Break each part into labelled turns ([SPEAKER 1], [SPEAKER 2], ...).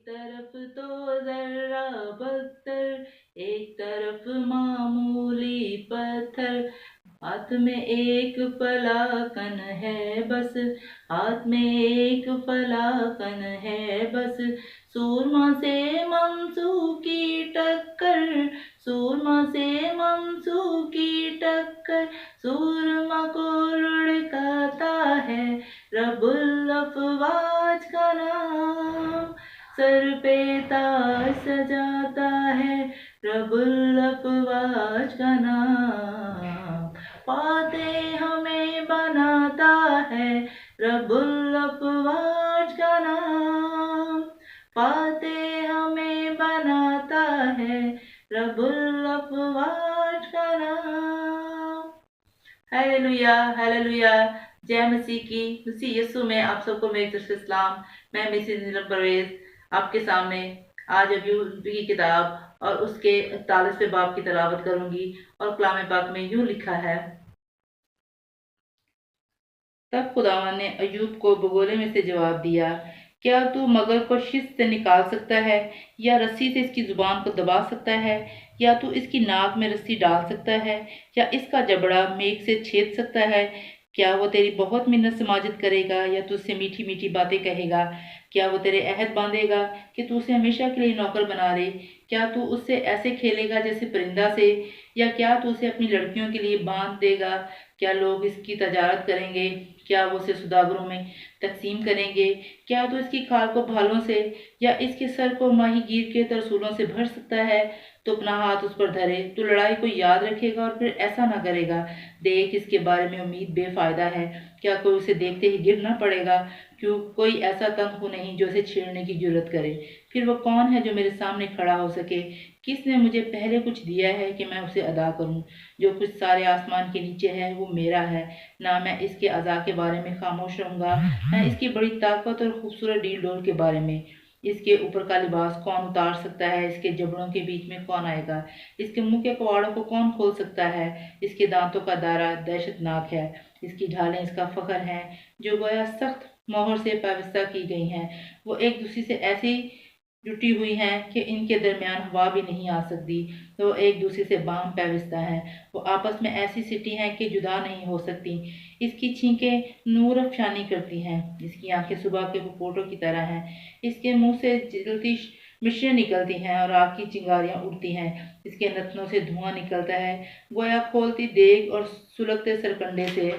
[SPEAKER 1] طرف تو ذرہ بختر، ایک طرف معمولی پتھر، ہاتھ میں ایک فلاکن ہے بس، ہاتھ میں ایک فلاکن ہے بس، سورما سے منصو کی ٹکر، سورما سے منصو کی ٹکر، سورما کو لڑکاتا ہے رب الافواج کا نام، سر پہ تاج سجاتا ہے رب الافواج کا نام، فاتح ہمیں بناتا ہے رب الافواج کا نام، فاتح ہمیں بناتا ہے رب الافواج کا نام۔ ہیلیلویا ہیلیلویا، جے مسیح کی، مسیح یسوع میں آپ سب کو میری طرف سے اسلام۔ میں مسز نیلم پرویز آپ کے سامنے آج ایوب کی کتاب اور اس کے 41ویں باب کی تلاوت کروں گی، اور کلام پاک میں یوں لکھا ہے: تب خداوند نے ایوب کو بگولے میں سے جواب دیا، کیا تو مگر کو شست سے نکال سکتا ہے، یا رسی سے اس کی زبان کو دبا سکتا ہے، یا تو اس کی ناک میں رسی ڈال سکتا ہے، یا اس کا جبڑا میخ سے چھید سکتا ہے؟ کیا وہ تیری بہت منت سماجت کرے گا، یا تو اس سے میٹھی میٹھی باتیں کہے گا؟ کیا وہ تیرے عہد باندھے گا کہ تو اسے ہمیشہ کے لیے نوکر بنا لے؟ کیا تو اس سے ایسے کھیلے گا جیسے پرندہ سے، یا کیا تو اسے اپنی لڑکیوں کے لیے باندھ دے گا؟ کیا لوگ اس کی تجارت کریں گے؟ کیا وہ اسے سوداگروں میں تقسیم کریں گے؟ کیا تو اس کی کھال کو بھالوں سے یا اس کے سر کو ماہی گیر کے ترسولوں سے بھر سکتا ہے؟ تو اپنا ہاتھ اس پر دھرے، تو لڑائی کو یاد رکھے گا اور پھر ایسا نہ کرے گا۔ دیکھ، اس کے بارے میں امید بے فائدہ ہے، کیا کوئی اسے دیکھتے ہی گر نہ پڑے گا؟ کیوں کوئی ایسا تنگ ہو نہیں جو اسے چھیڑنے کی جرت کرے؟ پھر وہ کون ہے جو میرے سامنے کھڑا ہو سکے؟ کس نے مجھے پہلے کچھ دیا ہے کہ میں اسے ادا کروں؟ جو کچھ سارے آسمان کے نیچے ہے وہ میرا ہے، نہ میں اس کے عزا کے بارے میں خاموش رہوں گا، نہ اس کی بڑی طاقت اور خوبصورت ڈیل ڈول کے بارے میں۔ اس کے اوپر کا لباس کون اتار سکتا ہے؟ اس کے جبڑوں کے بیچ میں کون آئے گا؟ اس کے منہ کے کواڑوں کو کون کھول سکتا ہے؟ اس کے دانتوں کا دائرہ دہشت ناک ہے، اس کی ڈھالیں اس کا فخر ہیں، جو گویا سخت مہر سے پیوستہ کی گئی ہیں۔ وہ ایک دوسرے سے ایسی جٹی ہوئی ہیں کہ ان کے درمیان ہوا بھی نہیں آ سکتی، وہ ایک دوسرے سے بام پیوستہ ہیں، وہ آپس میں ایسی سٹی ہیں کہ جدا نہیں ہو سکتی۔ اس کی چھینکیں نور افشانی کرتی ہیں، اس کی آنکھیں صبح کے پھپھوٹوں کی طرح ہیں، اس کے منہ سے جلتی مشریں نکلتی ہیں اور آگ کی چنگاریاں اڑتی ہیں، اس کے نتنوں سے دھواں نکلتا ہے گویا کھولتی دیگ اور سلگتے سرکنڈے سے،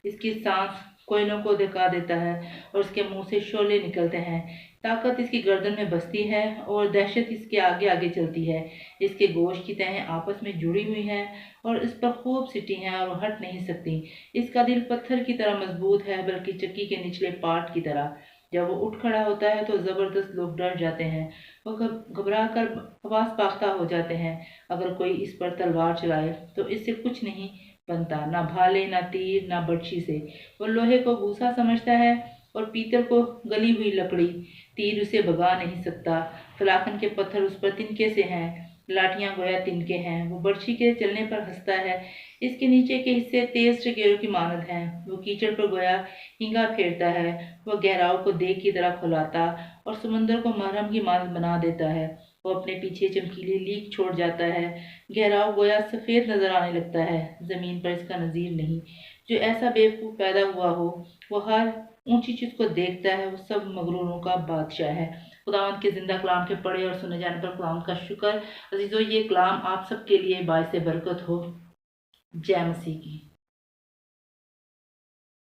[SPEAKER 1] اس کی سانس کوئلوں کو دکھا دیتا ہے اور اس کے منہ سے شعلے نکلتے ہیں۔ طاقت اس کی گردن میں بستی ہے اور دہشت اس کے آگے آگے چلتی ہے۔ اس کے گوشت کی تہیں آپس میں جڑی ہوئی ہیں اور اس پر خوب سٹی ہیں اور وہ ہٹ نہیں سکتی۔ اس کا دل پتھر کی طرح مضبوط ہے، بلکہ چکی کے نچلے پارٹ کی طرح۔ جب وہ اٹھ کھڑا ہوتا ہے تو زبردست لوگ ڈر جاتے ہیں، وہ گھبرا کر حواس باختہ ہو جاتے ہیں۔ اگر کوئی اس پر تلوار چلائے تو اس سے کچھ نہیں بنتا، نہ بھالے، نہ تیر، نہ برچھی سے۔ وہ لوہے کو بھوسا سمجھتا ہے اور پیتل کو گلی ہوئی لکڑی، تیر اسے بھگا نہیں سکتا۔ فلاخن کے پتھر اس پر تنکے سے ہیں، لاٹھیاں گویا تنکے ہیں۔ وہ برچھی کے چلنے پر ہنستا ہے، اس کے نیچے کے حصے تیز ٹکیروں کی مانند ہیں۔ وہ کیچڑ پر گویا ہنگا پھیرتا ہے، وہ گہراؤں کو دیگ کی طرح کھلاتا اور سمندر کو مرہم کی مانند بنا دیتا ہے۔ وہ اپنے پیچھے چمکیلی لیک چھوڑ جاتا ہے، گہراؤ گویا سفید نظر آنے لگتا ہے، زمین پر اس کا نظیر نہیں۔ جو ایسا بیوقوف پیدا ہوا ہو، وہ ہر اونچی چیز کو دیکھتا ہے، وہ سب مغروروں کا بادشاہ ہے۔ خداوند کے زندہ کلام کے پڑھے اور سنے جانے پر خداوند کا شکر۔ عزیزو، یہ کلام آپ سب کے لیے باعث برکت ہو۔ جے مسیح کی۔